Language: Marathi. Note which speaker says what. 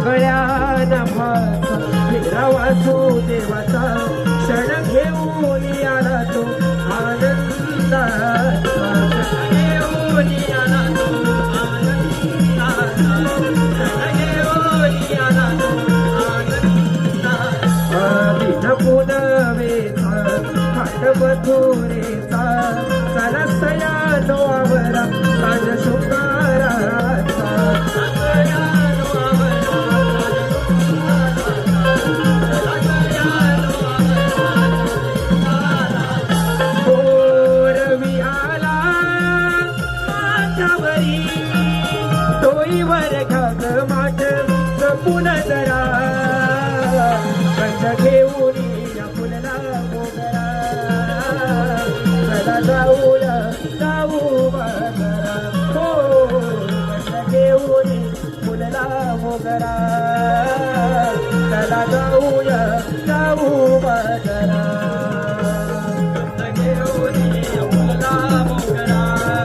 Speaker 1: गळ्यात भाचा फेरा वासुदेवाचा क्षण घेऊन आला तो आनंदाचा क्षण घेऊन आला तो आनंदाचा क्षण घेऊन आला तो आनंदाचा दिन पुनवेचा घाट मथुरेचा चला सयानो आवरा साज शृंगाराचा सयानो तोईवर घाग माठ जपून जरा कंच घेऊन या फुलला मोगरा चला जाऊया जाऊ बाजारा हो कंच घेऊन फुलला मोगरा चला जाऊया जाऊ बाजारा